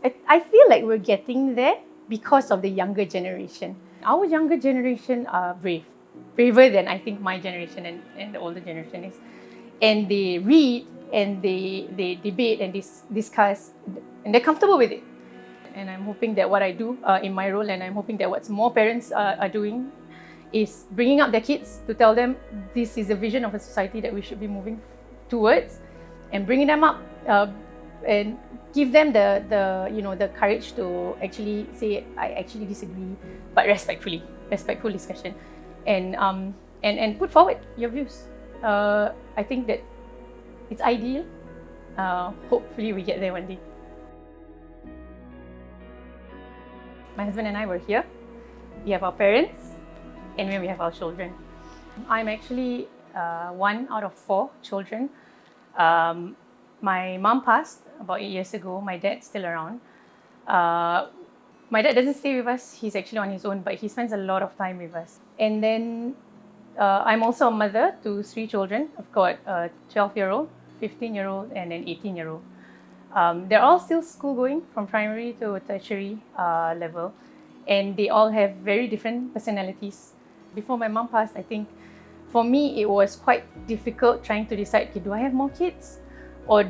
I feel like we're getting there because of the younger generation. Our younger generation are braver than I think my generation and the older generation is. And they read and they debate and discuss, and they're comfortable with it. And I'm hoping that what I do in my role, and I'm hoping that what more parents are doing, is bringing up their kids to tell them this is a vision of a society that we should be moving towards, and bringing them up and give them the courage to actually say, I actually disagree, but respectful discussion, and put forward your views. I think that it's ideal. Hopefully we get there one day. My husband and I were here. We have our parents, and then we have our children. I'm actually one out of 4 children. My mom passed about 8 years ago. My dad's still around. My dad doesn't stay with us. He's actually on his own, but he spends a lot of time with us. And then I'm also a mother to 3 children. I've got a 12-year-old, 15-year-old, and an 18-year-old. They're all still school going, from primary to tertiary level, and they all have very different personalities. Before my mom passed, I think for me it was quite difficult trying to decide, okay, do I have more kids, or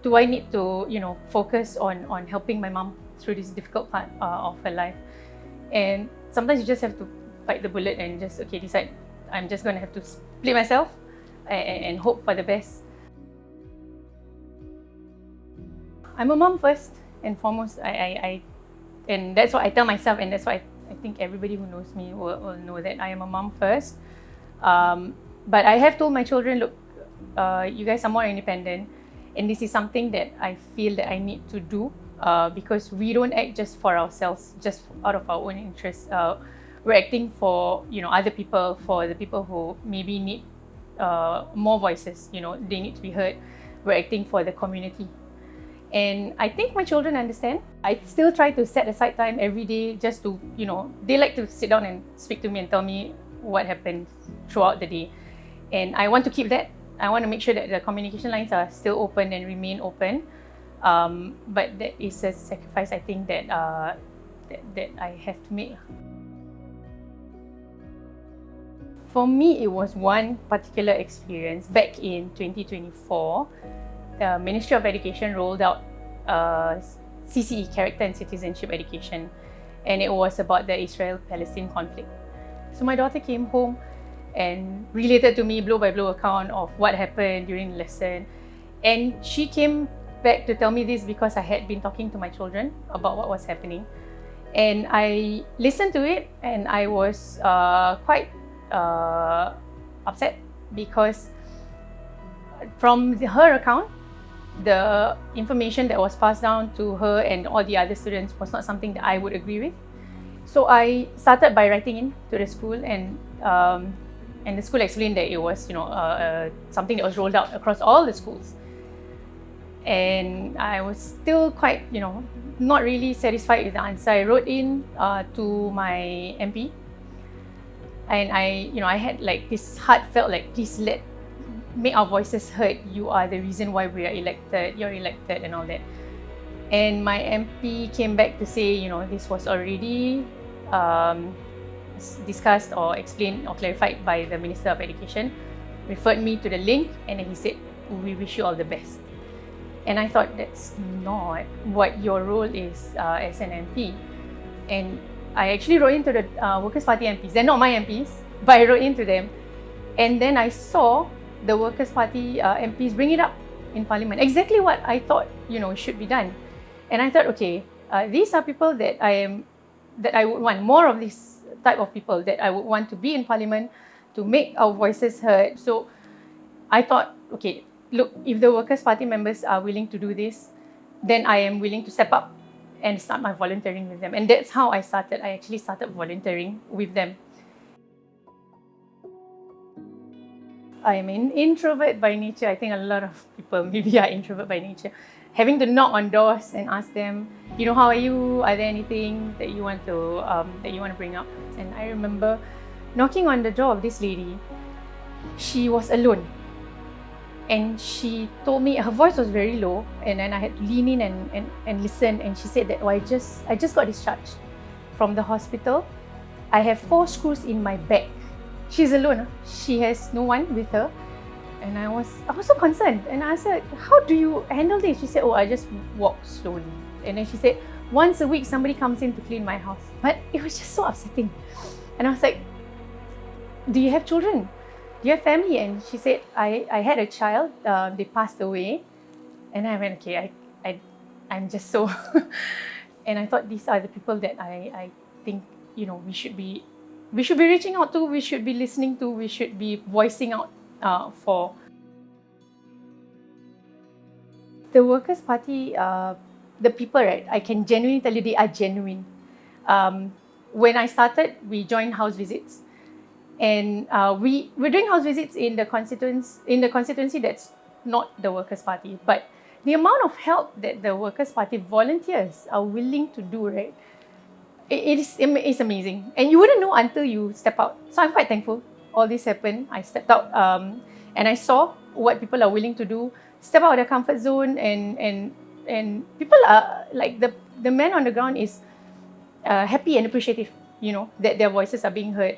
do I need to focus on helping my mom through this difficult part of her life? And sometimes you just have to bite the bullet and just decide, I'm just going to have to split myself and hope for the best. I'm a mom first and foremost. And that's what I tell myself, and that's what I think everybody who knows me will know, that I am a mom first. But I have told my children, look, you guys are more independent, and this is something that I feel that I need to do because we don't act just for ourselves, just out of our own interests. We're acting for other people, for the people who maybe need more voices. They need to be heard. We're acting for the community. And I think my children understand. I still try to set aside time every day just to, they like to sit down and speak to me and tell me what happened throughout the day. And I want to keep that. I want to make sure that the communication lines are still open and remain open. But that is a sacrifice, I think, that I have to make. For me, it was one particular experience back in 2024. The Ministry of Education rolled out CCE, Character and Citizenship Education, and it was about the Israel-Palestine conflict. So my daughter came home and related to me blow-by-blow account of what happened during the lesson, and she came back to tell me this because I had been talking to my children about what was happening, and I listened to it, and I was quite upset because from her account, the information that was passed down to her and all the other students was not something that I would agree with. So I started by writing in to the school, and the school explained that it was something that was rolled out across all the schools. And I was still quite not really satisfied with the answer. I wrote in to my MP, and I had like this heartfelt, like, please make our voices heard. You are the reason why we are elected. You're elected and all that. And my MP came back to say, this was already discussed or explained or clarified by the Minister of Education, referred me to the link, and then he said, we wish you all the best. And I thought, that's not what your role is as an MP. And I actually wrote into the Workers' Party MPs. They're not my MPs, but I wrote into them. And then I saw the Workers' Party MPs bring it up in Parliament. Exactly what I thought, should be done. And I thought, okay, these are people that I would want, more of this type of people that I would want to be in Parliament to make our voices heard. So I thought, okay, look, if the Workers' Party members are willing to do this, then I am willing to step up and start my volunteering with them. And that's how I started. I actually started volunteering with them. I am an introvert by nature. I think a lot of people maybe are introvert by nature. Having to knock on doors and ask them, how are you? Are there anything that you want to bring up? And I remember knocking on the door of this lady. She was alone, And she told me, her voice was very low, and then I had to lean in and listen. And she said that, oh, I just got discharged from the hospital. I have 4 screws in my back. She's alone. She has no one with her. And I was so concerned. And I said, how do you handle this? She said, oh, I just walk slowly. And then she said, once a week, somebody comes in to clean my house. But it was just so upsetting. And I was like, do you have children? Do you have family? And she said, I had a child. They passed away. And I went, okay, I'm just so... And I thought these are the people that I think, you know, we should be reaching out to, we should be listening to, we should be voicing out for. The Workers' Party, the people, right, I can genuinely tell you they are genuine. When I started, we joined house visits. And we're doing house visits in the constituency that's not the Workers' Party. But the amount of help that the Workers' Party volunteers are willing to do, right, it's amazing. And you wouldn't know until you step out. So I'm quite thankful all this happened. I stepped out and I saw what people are willing to do, step out of their comfort zone, and people are like, the man on the ground is happy and appreciative, you know, that their voices are being heard.